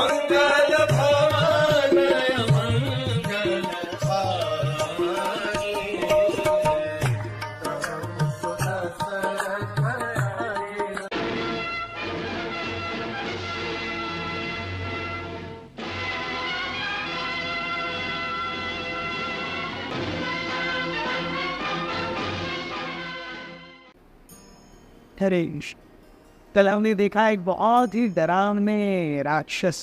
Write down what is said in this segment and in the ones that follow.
मंगल भवन मंगल हारी। हरीश, कल हमने देखा एक बहुत ही डरावने राक्षस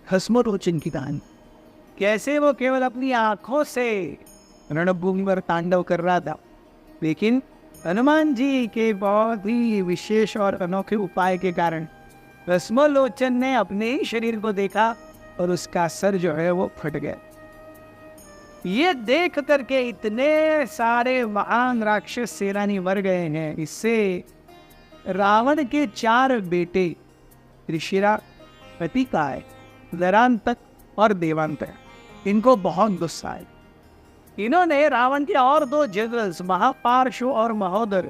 भस्मरोचन की कहानी। कैसे वो केवल अपनी आंखों से रणभूमि पर तांडव कर रहा था, लेकिन हनुमान जी के बहुत ही विशेष और अनोखे उपाय के कारण भस्मलोचन ने अपने ही शरीर को देखा और उसका सर जो है वो फट गया। ये देख करके इतने सारे महान राक्षस सेनानी मर गए हैं, इससे रावण के 4 बेटे त्रिशिरा, प्रतिकाय, नरांतक और देवांतक, इनको बहुत गुस्सा आया। इन्होंने रावण के और 2 जनरल्स महापार्श्व और महोदर,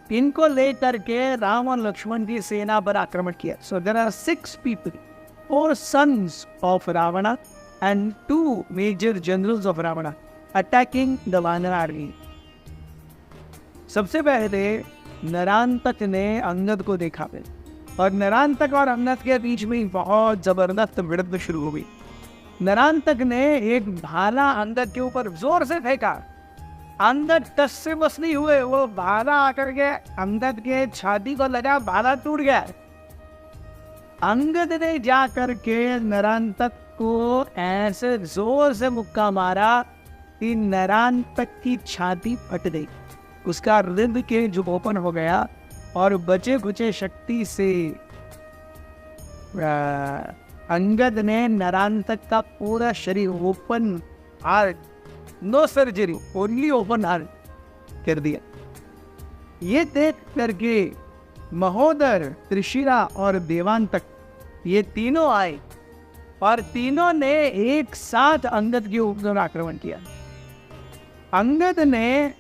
इनको लेकर के राम और लक्ष्मण की सेना पर आक्रमण किया। So there are 6 people, 4 sons of Ravana and 2 major generals of Ravana attacking the Vanara army. सबसे पहले नरांतक ने अंगद को देखा और नरांतक और अंगद के बीच में बहुत जबरदस्त भिड़ंत शुरू हो गई। नरांतक ने एक भाला अंगद के ऊपर जोर से फेंका। अंगद टस से बस नहीं हुए, वो भाला आकर के अंगद के छाती को लगा, भाला टूट गया। अंगद ने जा करके नरांतक को ऐसे जोर से मुक्का मारा कि नरांतक की छाती फट गई, उसका हृदय के जो ओपन हो गया और बचे कुचे शक्ति से अंगद ने नरांतक का पूरा शरीर open heart, no surgery, only open heart कर दिया। ये देख करके महोदर, त्रिशिरा और देवांतक ये तीनों आए और तीनों ने एक साथ अंगद के ऊपर आक्रमण किया। अंगद ने,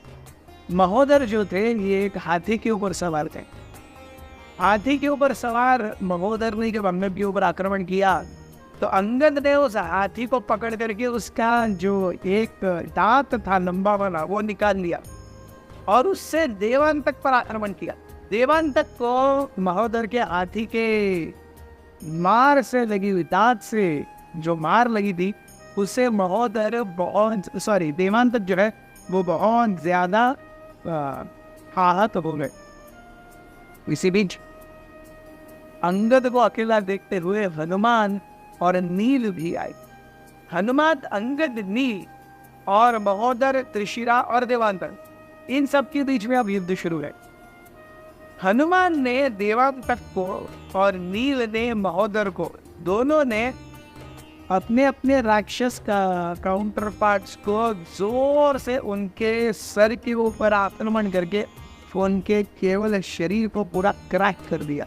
महोदर जो थे ये एक हाथी के ऊपर सवार थे, हाथी के ऊपर सवार महोदर ने जब अंगद के ऊपर आक्रमण किया तो अंगद ने उस हाथी को पकड़ करके उसका जो एक दांत था लंबा वाला वो निकाल लिया और उससे देवांतक पर आक्रमण किया। देवांतक को महोदर के हाथी के मार से लगी हुई, दांत से जो मार लगी थी उससे महोदर देवांतक जो है वो बहुत ज्यादा आहत हो गए। इसी बीच अंगद को अकेला देखते हुए हनुमान और नील भी आए। हनुमान, अंगद, नील और महोदर, त्रिशिरा और देवांतक, इन सब के बीच में अब युद्ध शुरू है। हनुमान ने देवांतक को और नील ने महोदर को, दोनों ने अपने अपने राक्षस का काउंटर पार्ट्स को जोर से उनके सर के ऊपर आक्रमण करके उनके केवल शरीर को पूरा क्रैक कर दिया।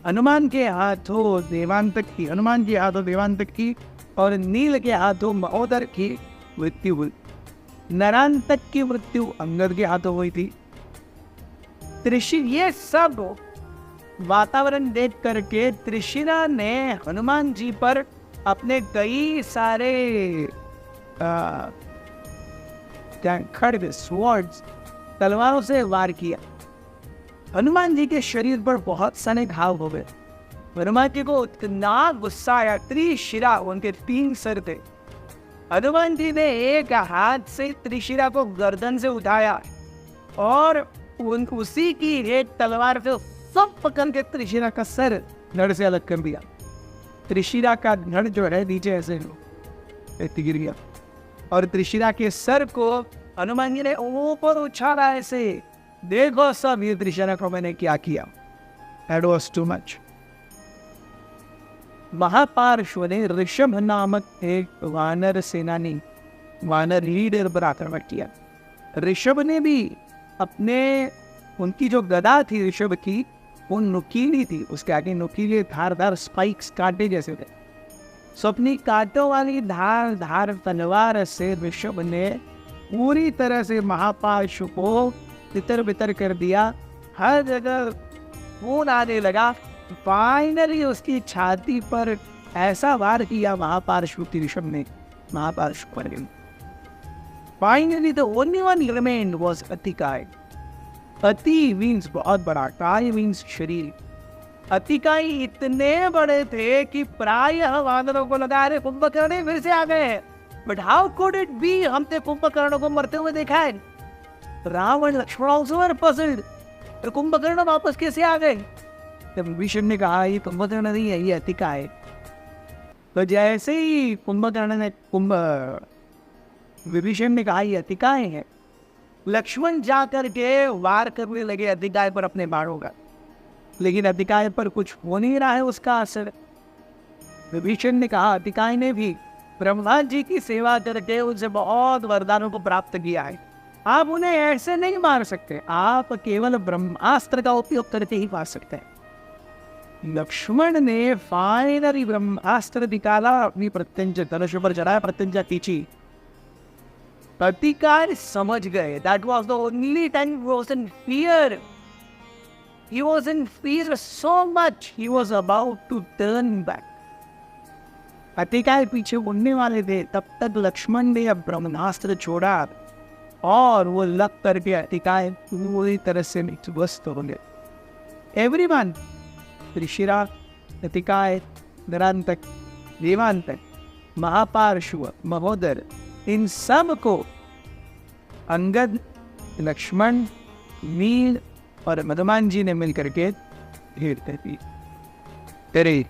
हनुमान के हाथों देवांतक की और नील के हाथों महोदर की मृत्यु हुई। नरांतक की मृत्यु अंगद के हाथों हुई थी। ये सब वातावरण देख करके त्रिशिरा ने हनुमान जी पर अपने कई सारे खड्ग, स्वॉर्ड्स, तलवारों से वार किया। हनुमान जी के शरीर पर बहुत सारे घाव हो गए। हनुमान जी को इतना गुस्सा आया। त्रिशिरा, उनके 3 सर थे। हनुमान जी ने एक हाथ से त्रिशिरा को गर्दन से उठाया और उसी की एक तलवार से सब पकड़ के त्रिशिरा का सर धड़ से अलग कर दिया। त्रिशिरा का धड़ जो है नीचे ऐसे गिर गया और त्रिशिरा के सर को हनुमान जी ने ऊपर उछाला ऐसे। देखो सब, ये त्रिशिरा को मैंने क्या किया। That was too much. महापार्श्व ने ऋषभ नामक एक वानर सेनानी, वानर लीडर पर आक्रमण किया। ऋषभ ने भी उनकी जो गदा थी ऋषभ की, वो नुकीली थी, उसके आगे नुकीले धारदार स्पाइक्स, कांटे जैसे थे। सो अपनी कांटों वाली धार तलवार से ऋषभ ने पूरी तरह से महापार्श्व को तितर बितर कर दिया। हर जगह खून आने लगा। फाइनली उसकी छाती पर ऐसा वार किया महापार्श्व त्रिशम ने महापार्श्व पर। Finally the only one remained was Atikaya. अति मीन्स बहुत बड़ा, काय मीन्स शरीर। अतिकाय इतने बड़े थे कि प्रायः वानरों को लगा अरे कुंभकर्ण फिर से आ गए। But how could it be, हमने कुंभकर्ण को मरते हुए देखा है। रावण लक्ष्मण ऑल्सो वर पजल्ड, तो कुंभकर्ण वापस कैसे आ गए। तब विभीषण ने कहा ये कुंभकर्ण नहीं है, ये अतिकाय है। तो जैसे ही विभीषण ने कहा ये अतिकाय है, लक्ष्मण जाकर के वार करने लगे अतिकाय पर अपने बाणों का, लेकिन अतिकाय पर कुछ हो नहीं रहा है उसका असर। विभीषण ने कहा अतिकाय ने भी ब्रह्मा जी की सेवा करके उनसे बहुत वरदानों को प्राप्त किया है, आप उन्हें ऐसे नहीं मार सकते, आप केवल ब्रह्मास्त्र का उपयोग करके ही मार सकते हैं। लक्ष्मण ने फाइनली ब्रह्मास्त्र निकाला, अपनी प्रत्यंचा धनुष पर चढ़ाया, प्रत्यंचा खींची। अतिकाय समझ गए, that was the only time he was in fear. He was in fear so much, he was about to turn back. Atikaya पीछे मुड़ने वाले थे, तब तक लक्ष्मण ने अब ब्रह्मास्त्र छोड़ा और वो लग करके अतिकाय पूरी तरह से ध्वस्त हो गए। एवरीवन, ऋषिराज, अतिकाय, नरांतक, देवांतक, महापार्श्व, महोदर, इन सब को अंगद, लक्ष्मण, नील और मदमान जी ने मिलकर के ढेर कर दी। तेरे